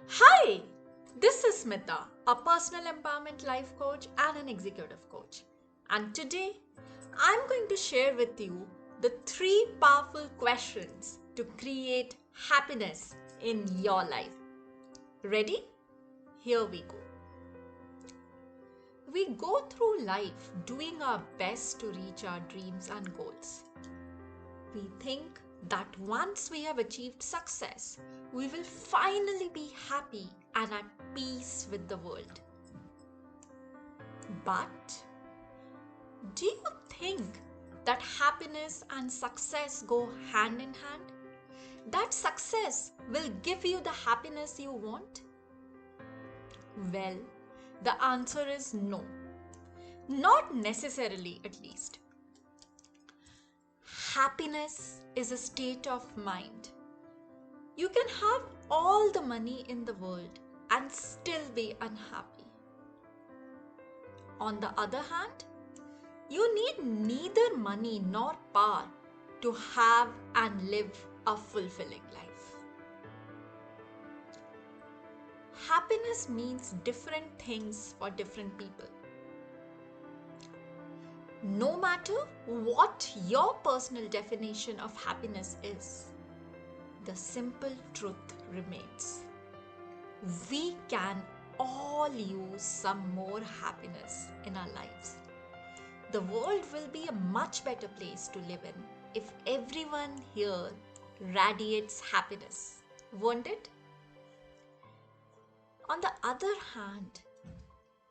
Hi, this is Smita, a personal empowerment life coach and an executive coach. And today, I'm going to share with you the three powerful questions to create happiness in your life. Ready? Here we go. We go through life doing our best to reach our dreams and goals. We think that once we have achieved success, we will finally be happy and at peace with the world. But do you think that happiness and success go hand in hand? That success will give you the happiness you want? Well, the answer is no. Not necessarily, at least. Happiness is a state of mind. You can have all the money in the world and still be unhappy. On the other hand, you need neither money nor power to have and live a fulfilling life. Happiness means different things for different people. No matter what your personal definition of happiness is, the simple truth remains. We can all use some more happiness in our lives. The world will be a much better place to live in if everyone here radiates happiness, won't it? On the other hand,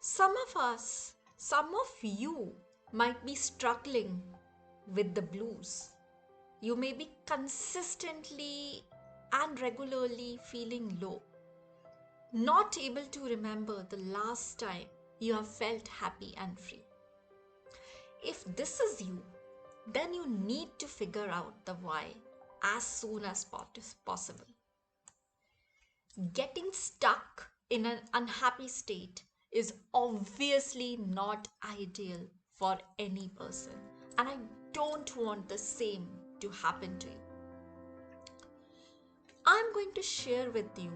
some of you might be struggling with the blues. You may be consistently and regularly feeling low, not able to remember the last time you have felt happy and free. If this is you, then you need to figure out the why as soon as possible. Getting stuck in an unhappy state is obviously not ideal for any person, and I don't want the same to happen to you. I'm going to share with you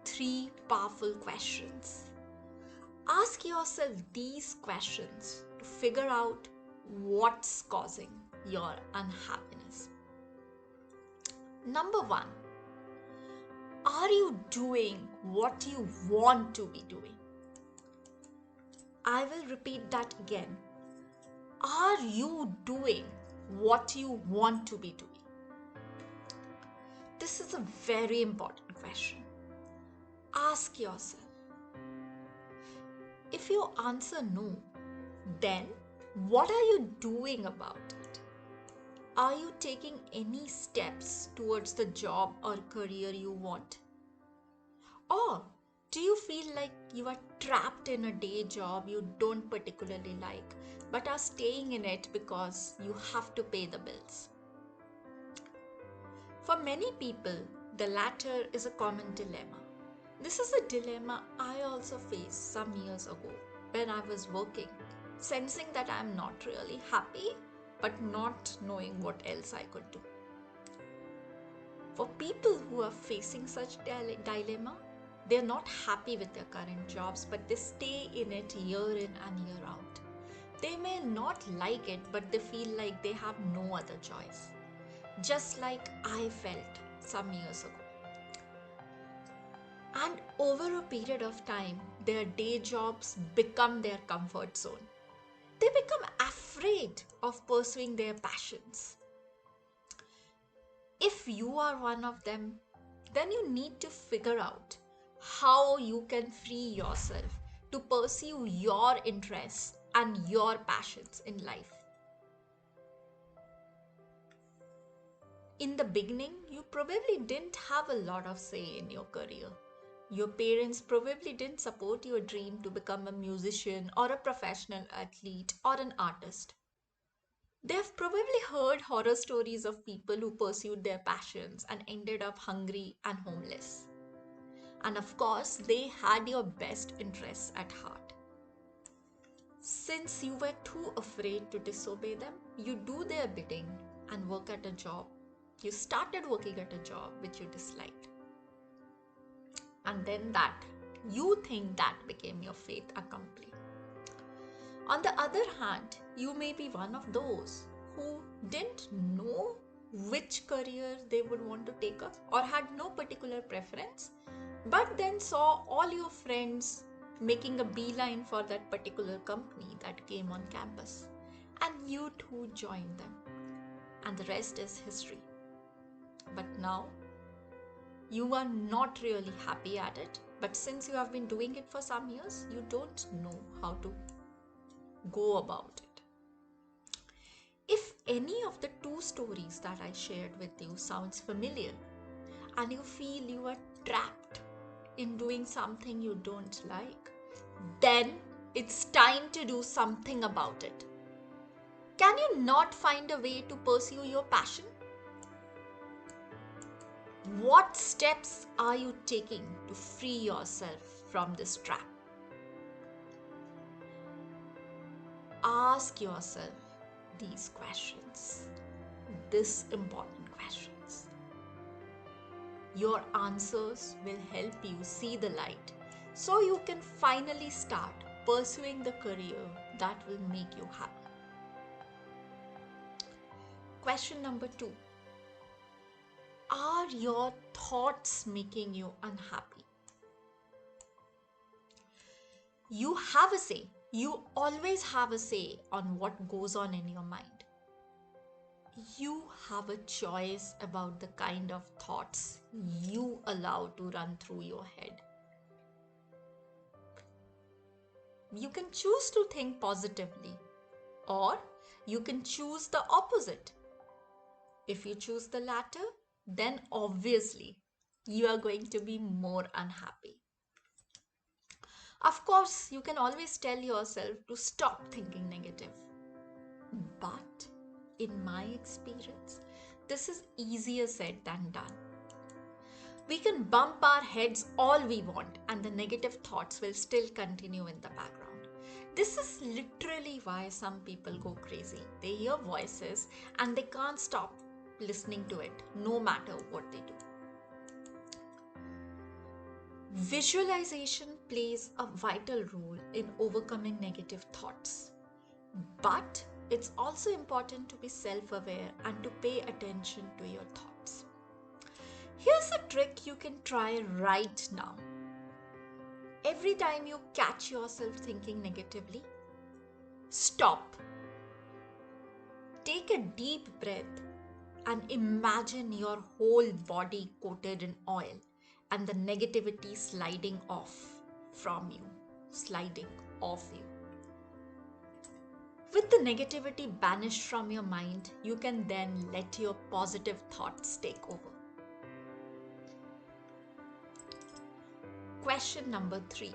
three powerful questions. Ask yourself these questions to figure out what's causing your unhappiness. Number one, are you doing what you want to be doing? I will repeat that again. Are you doing what you want to be doing? This is a very important question. Ask yourself. If you answer no, then what are you doing about it? Are you taking any steps towards the job or career you want? Or do you feel like you are trapped in a day job you don't particularly like, but are staying in it because you have to pay the bills? For many people, the latter is a common dilemma. This is a dilemma I also faced some years ago when I was working, sensing that I am not really happy, but not knowing what else I could do. For people who are facing such dilemma, they are not happy with their current jobs, but they stay in it year in and year out. They may not like it, but they feel like they have no other choice. Just like I felt some years ago. And over a period of time, their day jobs become their comfort zone. They become afraid of pursuing their passions. If you are one of them, then you need to figure out how you can free yourself to pursue your interests and your passions in life. In the beginning, you probably didn't have a lot of say in your career. Your parents probably didn't support your dream to become a musician or a professional athlete or an artist. They have probably heard horror stories of people who pursued their passions and ended up hungry and homeless. And of course, they had your best interests at heart. Since you were too afraid to disobey them, you do their bidding and work at a job. You started working at a job which you disliked. and then that you think that became your faith accompli. On the other hand, you may be one of those who didn't know which career they would want to take up or had no particular preference, but then saw all your friends making a beeline for that particular company that came on campus, and you too joined them. And the rest is history. But now, you are not really happy at it, but since you have been doing it for some years, you don't know how to go about it. If any of the two stories that I shared with you sounds familiar and you feel you are trapped in doing something you don't like, then it's time to do something about it. Can you not find a way to pursue your passion? What steps are you taking to free yourself from this trap? Ask yourself these questions, these important questions. Your answers will help you see the light so you can finally start pursuing the career that will make you happy. Question number 2. Are your thoughts making you unhappy? You have a say. You always have a say on what goes on in your mind. You have a choice about the kind of thoughts you allow to run through your head. You can choose to think positively, or you can choose the opposite. If you choose the latter, then obviously you are going to be more unhappy. Of course, you can always tell yourself to stop thinking negative. But in my experience, this is easier said than done. We can bump our heads all we want and the negative thoughts will still continue in the background. This is literally why some people go crazy. They hear voices and they can't stop listening to it, no matter what they do. Visualization plays a vital role in overcoming negative thoughts. But it's also important to be self-aware and to pay attention to your thoughts. Here's a trick you can try right now. Every time you catch yourself thinking negatively, stop. Take a deep breath and imagine your whole body coated in oil and the negativity sliding off from you, sliding off you. With the negativity banished from your mind, you can then let your positive thoughts take over. Question number 3.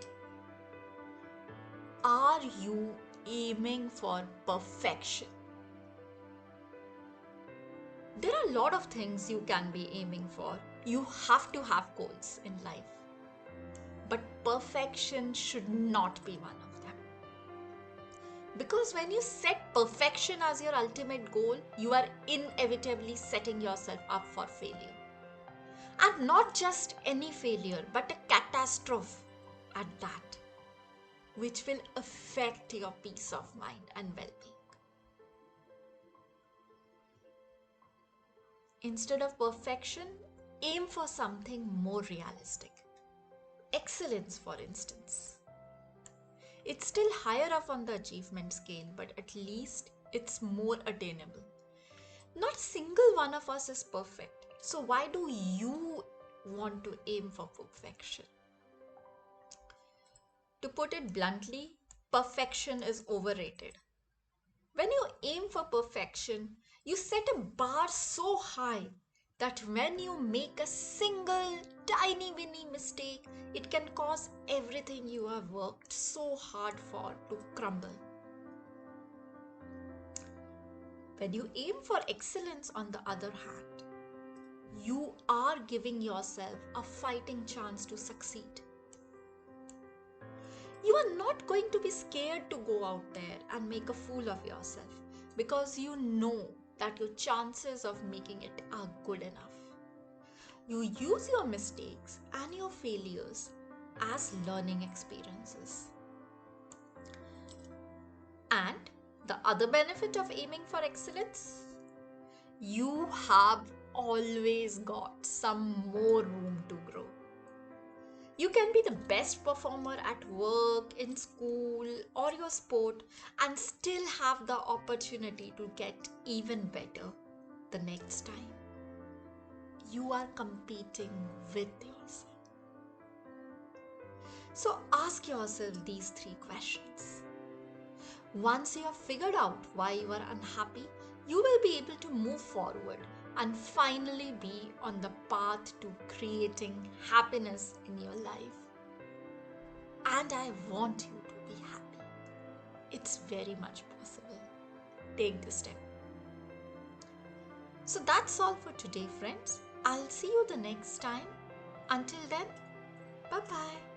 Are you aiming for perfection? There are a lot of things you can be aiming for. You have to have goals in life. But perfection should not be one of them. Because when you set perfection as your ultimate goal, you are inevitably setting yourself up for failure. And not just any failure, but a catastrophe at that, which will affect your peace of mind and well-being. Instead of perfection, aim for something more realistic. Excellence, for instance. It's still higher up on the achievement scale, but at least it's more attainable. Not a single one of us is perfect. So why do you want to aim for perfection? To put it bluntly, perfection is overrated. When you aim for perfection, you set a bar so high that when you make a single tiny weeny mistake, it can cause everything you have worked so hard for to crumble. When you aim for excellence, on the other hand, you are giving yourself a fighting chance to succeed. You are not going to be scared to go out there and make a fool of yourself because you know that your chances of making it are good enough. You use your mistakes and your failures as learning experiences. And the other benefit of aiming for excellence, you have always got some more room to grow. You can be the best performer at work, in school, or your sport, and still have the opportunity to get even better the next time. You are competing with yourself. So ask yourself these three questions. Once you have figured out why you are unhappy, you will be able to move forward and finally be on the path to creating happiness in your life. And I want you to be happy. It's very much possible. Take the step. So that's all for today, friends. I'll see you the next time. Until then, bye bye.